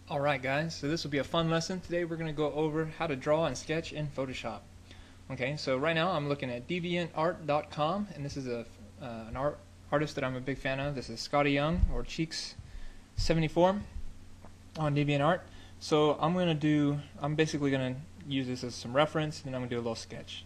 Alright guys, so this will be a fun lesson. Today we're going to go over how to draw and sketch in Photoshop. Okay, so right now I'm looking at deviantart.com, and this is an artist that I'm a big fan of. This is Scotty Young, or Cheeks74 on DeviantArt. So I'm basically going to use this as some reference, and then I'm going to do a little sketch.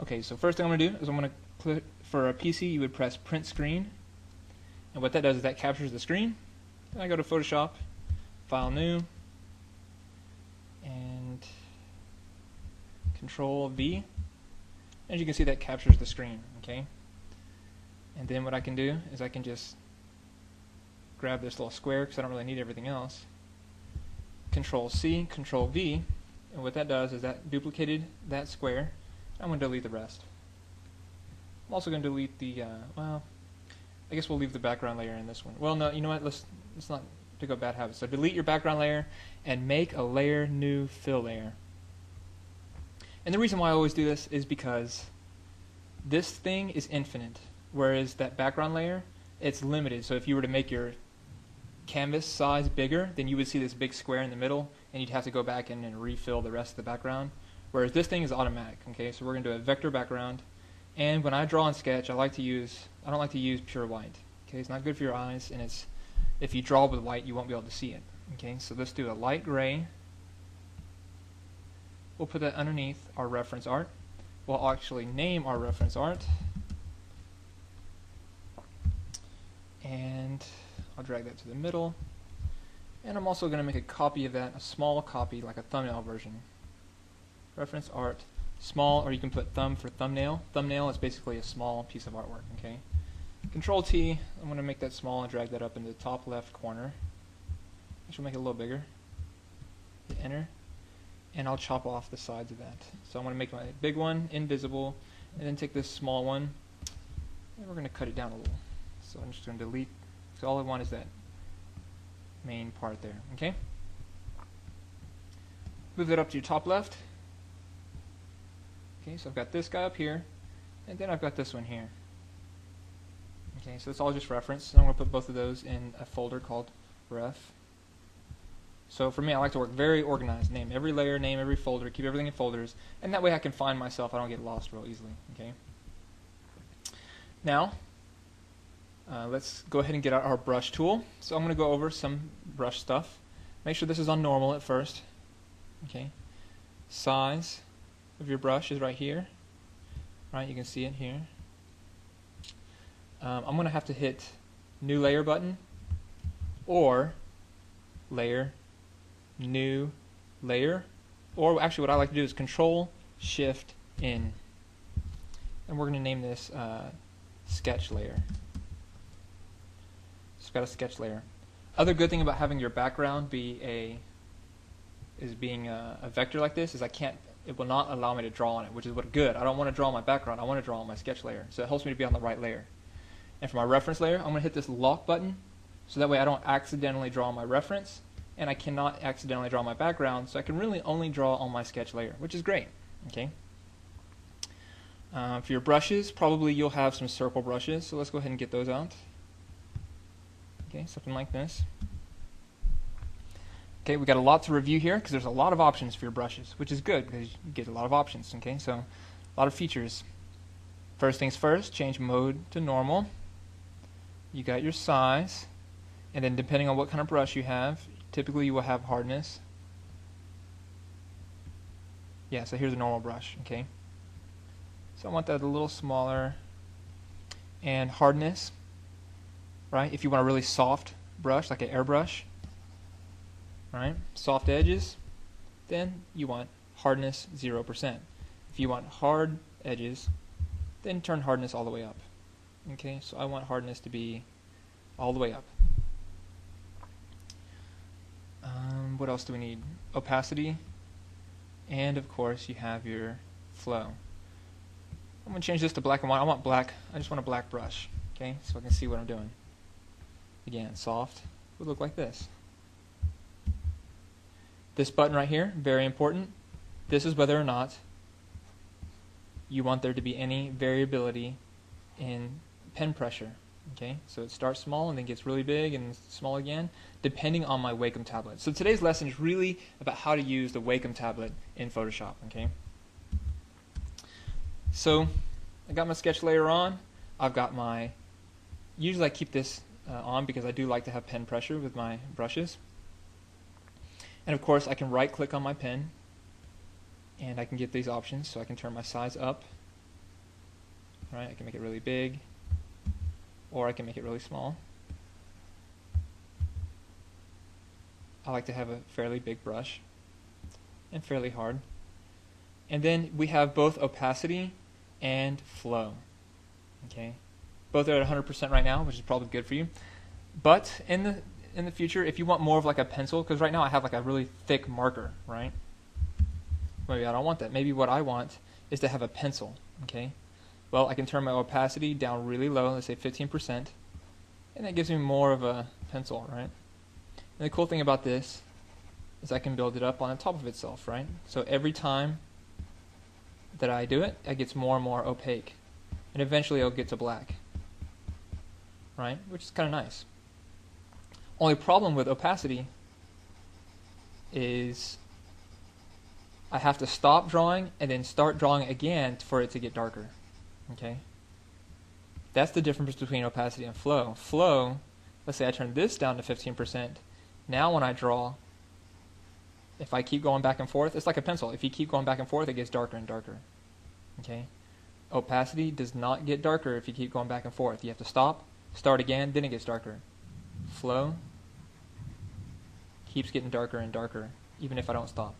Okay, so first thing I'm going to do is I'm going to click, for a PC you would press print screen, and what that does is that captures the screen. Then I go to Photoshop, File New, and Control V. As you can see, that captures the screen. Okay, and then what I can do is I can just grab this little square because I don't really need everything else. Control C, Control V, and what that does is that duplicated that square. I'm going to delete the rest. I'm also going to delete the well, I guess we'll leave the background layer in this one. Well, no, you know what? Let's not pick up bad habits. So delete your background layer and make a layer new fill layer. And the reason why I always do this is because this thing is infinite, whereas that background layer, it's limited. So if you were to make your canvas size bigger, then you would see this big square in the middle, and you'd have to go back in and refill the rest of the background. Whereas this thing is automatic. Okay, so we're going to do a vector background. And when I draw and sketch, I don't like to use pure white. Okay, it's not good for your eyes, and if you draw with white, you won't be able to see it. Okay, so let's do a light gray. We'll put that underneath our reference art. We'll actually name our reference art. And I'll drag that to the middle. And I'm also going to make a copy of that, a small copy, like a thumbnail version. Reference art, small, or you can put thumb for thumbnail. Thumbnail is basically a small piece of artwork. Okay. Control T, I'm going to make that small and drag that up into the top left corner. Actually make it a little bigger. Hit enter. And I'll chop off the sides of that. So I'm going to make my big one invisible, and then take this small one, and we're going to cut it down a little. So I'm just going to delete, so all I want is that main part there. Okay? Move that up to your top left. Okay, so I've got this guy up here, and then I've got this one here. Okay, so it's all just reference. I'm going to put both of those in a folder called ref. So for me, I like to work very organized. Name every layer, name every folder, keep everything in folders, and that way I can find myself. I don't get lost real easily. Okay. Now, let's go ahead and get out our brush tool. So I'm going to go over some brush stuff. Make sure this is on normal at first. Okay. Size of your brush is right here. Right, you can see it here. I'm going to have to hit new layer button or layer, new layer, or actually what I like to do is Control Shift in, and we're going to name this sketch layer. So it's got a sketch layer. Other good thing about having your background being a vector like this is it will not allow me to draw on it, which is what good. I don't want to draw on my background, I want to draw on my sketch layer. So it helps me to be on the right layer. And for my reference layer, I'm going to hit this lock button, so that way I don't accidentally draw my reference, and I cannot accidentally draw my background, so I can really only draw on my sketch layer, which is great. Okay. For your brushes, probably you'll have some circle brushes, so let's go ahead and get those out. Okay, something like this. Okay, we got a lot to review here because there's a lot of options for your brushes, which is good because you get a lot of options. Okay, so a lot of features. First things first, change mode to normal. You got your size, and then depending on what kind of brush you have, typically you will have hardness. Yeah, so here's a normal brush. Okay, so I want that a little smaller. And hardness, right? If you want a really soft brush, like an airbrush, right? Soft edges, then you want hardness 0%. If you want hard edges, then turn hardness all the way up. Okay, so I want hardness to be all the way up. What else do we need? Opacity, and of course you have your flow. I'm going to change this to black and white. I want black. I just want a black brush. Okay, so I can see what I'm doing. Again, soft would look like this. This button right here, very important. This is whether or not you want there to be any variability in pen pressure. Okay, so it starts small and then gets really big and small again, depending on my Wacom tablet. So today's lesson is really about how to use the Wacom tablet in Photoshop. Okay, so I got my sketch layer on. I've got my, usually I keep this on because I do like to have pen pressure with my brushes. And of course I can right click on my pen and I can get these options, so I can turn my size up. Right, I can make it really big, or I can make it really small. I like to have a fairly big brush and fairly hard. And then we have both opacity and flow. Okay, both are at 100% right now, which is probably good for you. But in the future, if you want more of like a pencil, because right now I have like a really thick marker, right? Maybe I don't want that. Maybe what I want is to have a pencil. Okay, well, I can turn my opacity down really low, let's say 15%, and that gives me more of a pencil, right? And the cool thing about this is I can build it up on the top of itself, right? So every time that I do it, it gets more and more opaque, and eventually it'll get to black, right? Which is kind of nice. Only problem with opacity is I have to stop drawing and then start drawing again for it to get darker. Okay, that's the difference between opacity and flow. Flow, let's say I turn this down to 15%. Now when I draw, if I keep going back and forth, it's like a pencil. If you keep going back and forth, it gets darker and darker. Okay, opacity does not get darker if you keep going back and forth. You have to stop, start again, then it gets darker. Flow keeps getting darker and darker, even if I don't stop.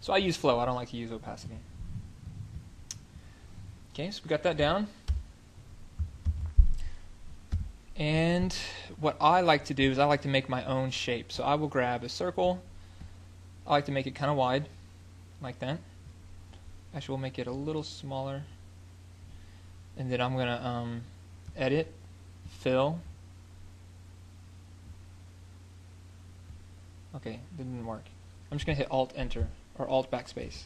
So I use flow. I don't like to use opacity. Okay, so we got that down. And what I like to do is I like to make my own shape. So I will grab a circle. I like to make it kind of wide, like that. Actually, we'll make it a little smaller. And then I'm going to edit, fill. Okay, that didn't work. I'm just going to hit Alt-Enter, or Alt-Backspace.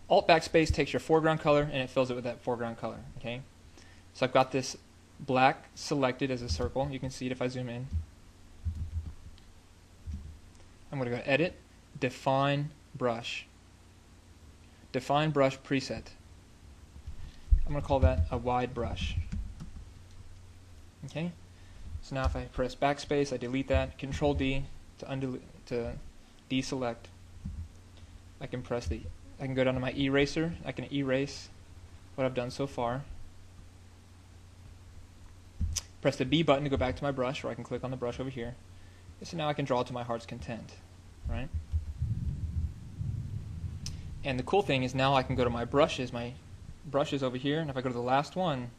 Alt-Backspace takes your foreground color and it fills it with that foreground color. Okay, so I've got this black selected as a circle. You can see it if I zoom in. I'm going to go Edit, Define Brush. Define Brush Preset. I'm going to call that a wide brush. Okay, so now if I press Backspace, I delete that. Control D to deselect. I can go down to my eraser. I can erase what I've done so far. Press the B button to go back to my brush, or I can click on the brush over here. So now I can draw to my heart's content, right? And the cool thing is now I can go to my brushes over here, and if I go to the last one,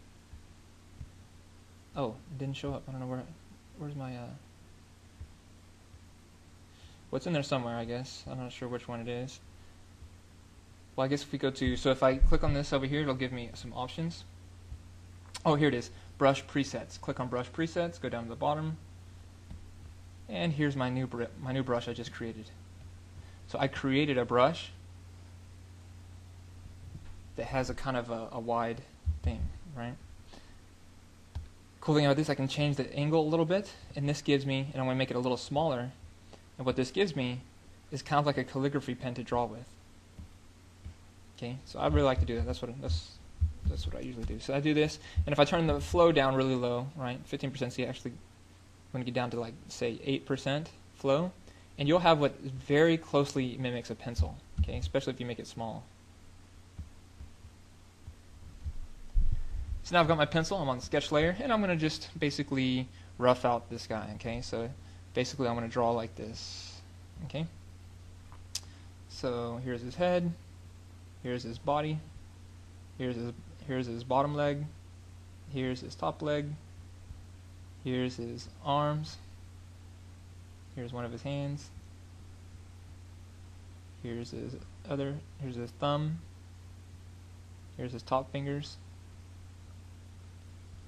oh, it didn't show up. I don't know where's my, what's in there somewhere, I guess. I'm not sure which one it is. Well, I guess if we go to, so if I click on this over here, it'll give me some options. Oh, here it is, brush presets. Click on brush presets, go down to the bottom, and here's my new brush I just created. So I created a brush that has a kind of a wide thing, right? Cool thing about this, I can change the angle a little bit, and this gives me, and I'm going to make it a little smaller, and what this gives me is kind of like a calligraphy pen to draw with. Okay, so I really like to do that. That's what I usually do. So I do this, and if I turn the flow down really low, right, 15%, see actually when you get down to like say 8% flow, and you'll have what very closely mimics a pencil. Okay, especially if you make it small. So now I've got my pencil. I'm on the sketch layer, and I'm going to just basically rough out this guy. Okay, so basically I'm going to draw like this. Okay, so here's his head. Here's his body, here's his bottom leg, here's his top leg, here's his arms, here's one of his hands, here's his thumb, here's his top fingers,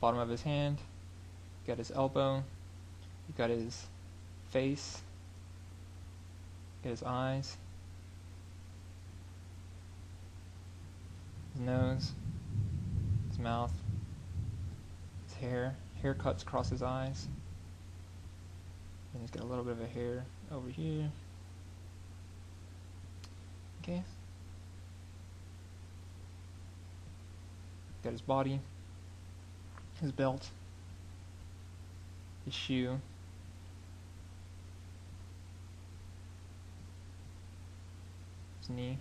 bottom of his hand, you got his elbow, you got his face, you got his eyes, his nose, his mouth, his hair haircuts across his eyes. And he's got a little bit of a hair over here. Okay. Got his body, his belt, his shoe, his knee,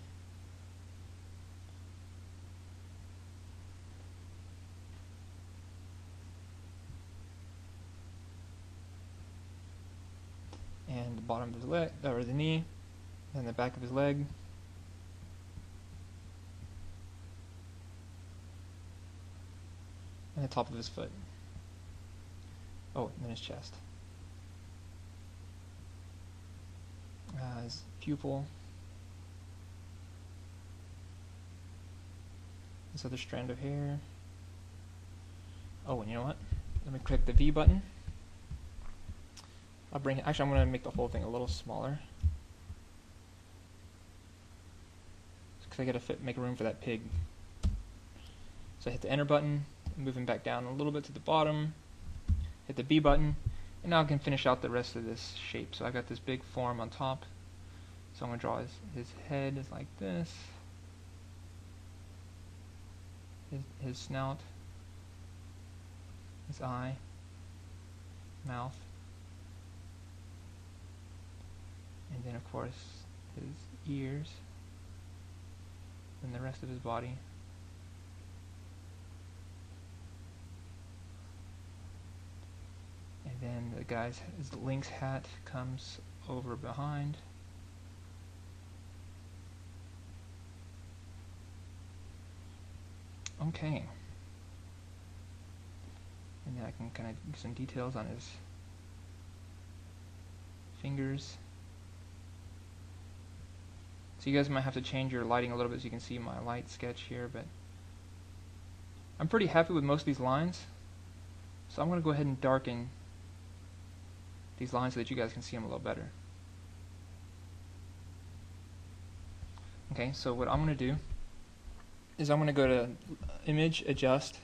and the bottom of his leg, or the knee, and the back of his leg. And the top of his foot. Oh, and then his chest. His pupil. This other strand of hair. Oh, and you know what? Let me click the V button. Actually, I'm going to make the whole thing a little smaller. Because I got to make room for that pig. So I hit the enter button. Move him back down a little bit to the bottom, hit the B button, and now I can finish out the rest of this shape. So I got this big form on top, so I'm going to draw his head is like this, his snout, his eye, mouth, and then of course his ears, and the rest of his body. And then the guy's Link's hat comes over behind. Okay. And then I can kind of give some details on his fingers. So you guys might have to change your lighting a little bit so you can see my light sketch here, but I'm pretty happy with most of these lines. So I'm going to go ahead and darken these lines so that you guys can see them a little better. Okay, so what I'm going to do is I'm going to go to Image, Adjust.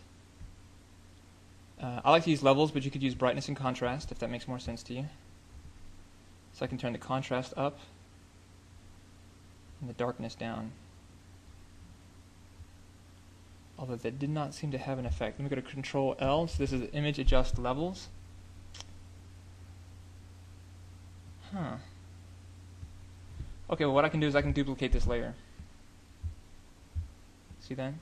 I like to use levels, but you could use brightness and contrast if that makes more sense to you. So I can turn the contrast up and the darkness down. Although that did not seem to have an effect. Let me go to Control L. So this is Image, Adjust, Levels. Huh. Okay, well what I can do is I can duplicate this layer. See that?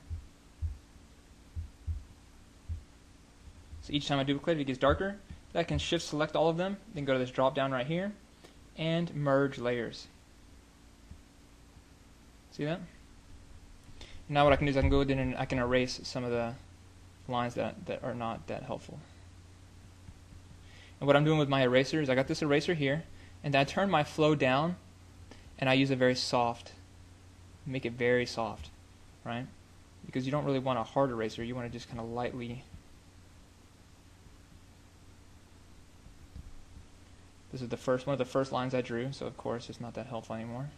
So each time I duplicate it, it gets darker. I can shift select all of them, then go to this drop down right here, and merge layers. See that? Now what I can do is I can go in and I can erase some of the lines that are not that helpful. And what I'm doing with my eraser is I got this eraser here, and then I turn my flow down, and I use a very soft, make it very soft, right? Because you don't really want a hard eraser, you want to just kind of lightly. This is the first one of the first lines I drew, so of course it's not that helpful anymore.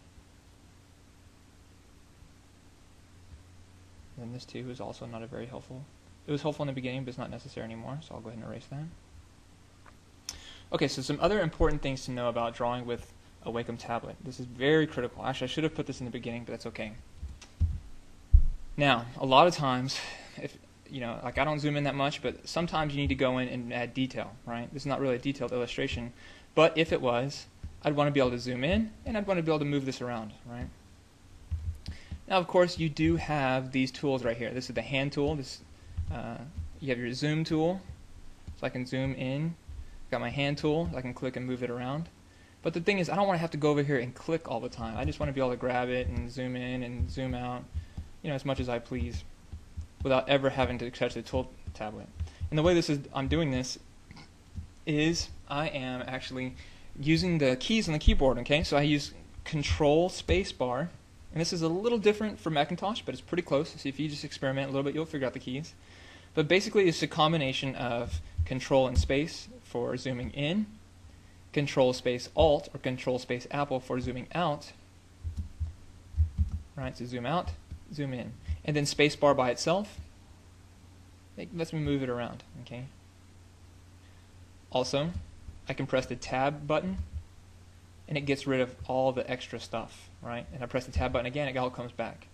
And then this too is also not a very helpful. It was helpful in the beginning, but it's not necessary anymore, so I'll go ahead and erase that. Okay, so some other important things to know about drawing with a Wacom tablet. This is very critical. Actually, I should have put this in the beginning, but that's okay. Now, a lot of times, if like I don't zoom in that much, but sometimes you need to go in and add detail, right? This is not really a detailed illustration, but if it was, I'd want to be able to zoom in, and I'd want to be able to move this around, right? Now, of course, you do have these tools right here. This is the hand tool. You have your zoom tool, so I can zoom in. Got my hand tool, I can click and move it around. But the thing is, I don't want to have to go over here and click all the time. I just want to be able to grab it and zoom in and zoom out, as much as I please, without ever having to touch the tool tablet. And the way I'm doing this is I am actually using the keys on the keyboard. Okay, so I use Control Spacebar, and this is a little different for Macintosh, but it's pretty close. So if you just experiment a little bit, you'll figure out the keys. But basically, it's a combination of Control and Space for zooming in, Control Space Alt or Control Space Apple for zooming out. Right, so zoom out, zoom in, and then Space Bar by itself. It lets me move it around. Okay. Also, I can press the tab button and it gets rid of all the extra stuff, right? And I press the tab button again, it all comes back.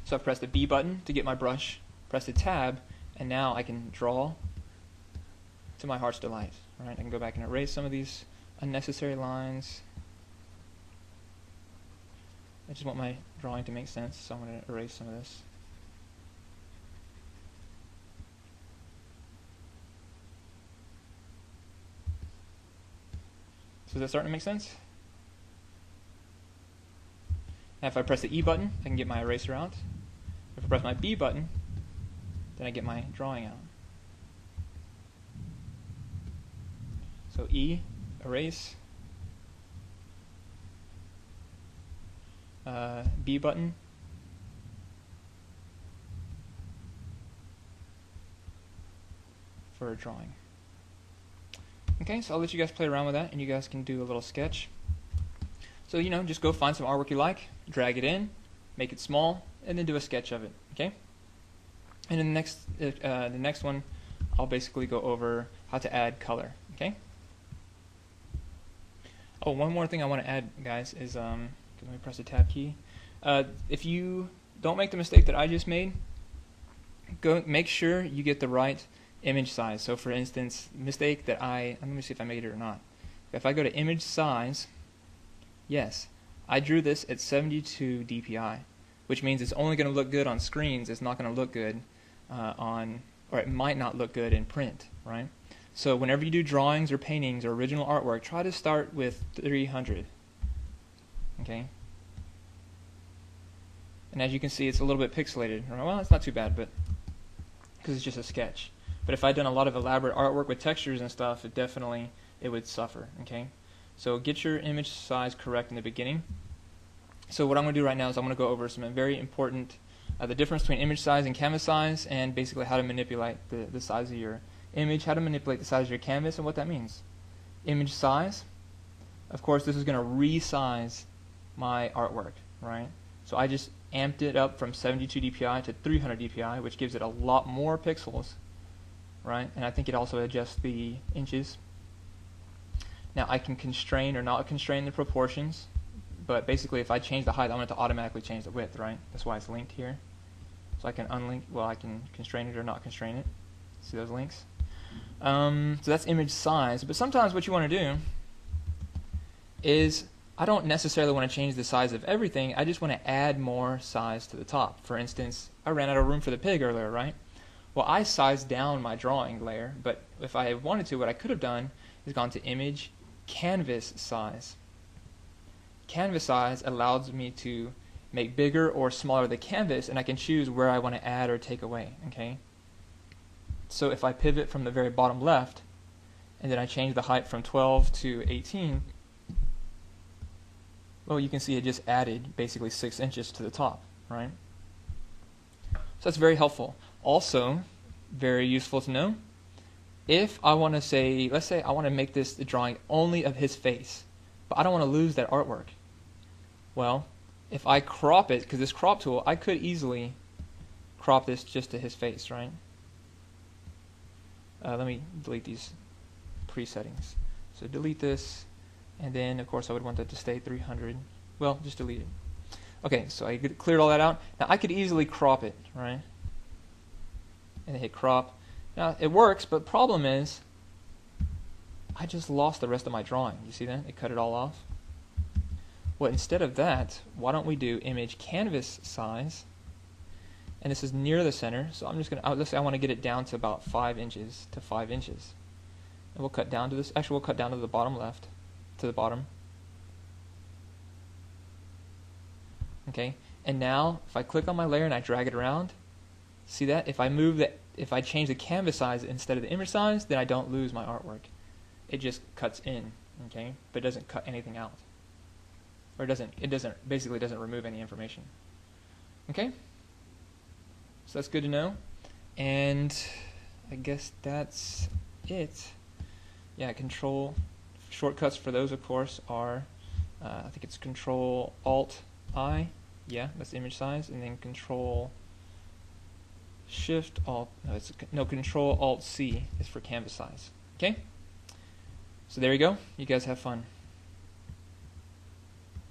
So I press the B button to get my brush, press the tab, and now I can draw to my heart's delight, right? I can go back and erase some of these unnecessary lines. I just want my drawing to make sense, so I'm going to erase some of this. So is that starting to make sense? Now if I press the E button, I can get my eraser out. If I press my B button, then I get my drawing out. So E, erase. B button. For a drawing. Okay, so I'll let you guys play around with that and you guys can do a little sketch. So, you know, just go find some artwork you like, drag it in, make it small, and then do a sketch of it, okay? And in the next one, I'll basically go over how to add color, okay? Oh, one more thing I want to add, guys, is, let me press the tab key. If you don't make the mistake that I just made, go make sure you get the right image size. So for instance, mistake that let me see if I made it or not. If I go to image size, yes, I drew this at 72 dpi, which means it's only going to look good on screens. It's not going to look good or it might not look good in print, right? So whenever you do drawings or paintings or original artwork, try to start with 300, okay? And as you can see, it's a little bit pixelated. Well, it's not too bad, but because it's just a sketch. But if I'd done a lot of elaborate artwork with textures and stuff, it would suffer, okay? So get your image size correct in the beginning. So what I'm going to do right now is I'm going to go over some very important, the difference between image size and canvas size, and basically how to manipulate the size of your image, how to manipulate the size of your canvas, and what that means. Image size, of course, this is going to resize my artwork, right? So I just amped it up from 72 dpi to 300 dpi, which gives it a lot more pixels, right? And I think it also adjusts the inches. Now I can constrain or not constrain the proportions, but basically if I change the height, I want it to automatically change the width, right? That's why it's linked here. So I can I can constrain it or not constrain it. See those links? So that's image size, but sometimes what you want to do is, I don't necessarily want to change the size of everything, I just want to add more size to the top. For instance, I ran out of room for the pig earlier, right? Well, I sized down my drawing layer, but if I wanted to, what I could have done is gone to image, canvas size. Canvas size allows me to make bigger or smaller the canvas, and I can choose where I want to add or take away, okay? So if I pivot from the very bottom left, and then I change the height from 12 to 18, well, you can see it just added basically 6 inches to the top, right? So that's very helpful. Also, very useful to know, if I want to say, let's say I want to make this the drawing only of his face, but I don't want to lose that artwork. Well, if I crop it, because this crop tool, I could easily crop this just to his face, right? Let me delete these presettings. So delete this, and then of course I would want that to stay 300. Well, just delete it. Okay, so I cleared all that out. Now I could easily crop it, right? And hit crop. Now it works, but problem is I just lost the rest of my drawing. You see that? It cut it all off. Well, instead of that, why don't we do image canvas size? And this is near the center, so I'm just going to, let's say I want to get it down to about 5 inches to 5 inches. And we'll cut down to this, actually we'll cut down to the bottom left, to the bottom. Okay, and now if I click on my layer and I drag it around, see that? If I change the canvas size instead of the image size, then I don't lose my artwork. It just cuts in, okay? But it doesn't cut anything out. Or basically doesn't remove any information. Okay? So that's good to know. And I guess that's it. Yeah, control shortcuts for those, of course, are I think it's Control Alt I. Yeah, that's image size, and then Control Shift Alt. No, Control Alt C is for canvas size. Okay. So there you go. You guys have fun.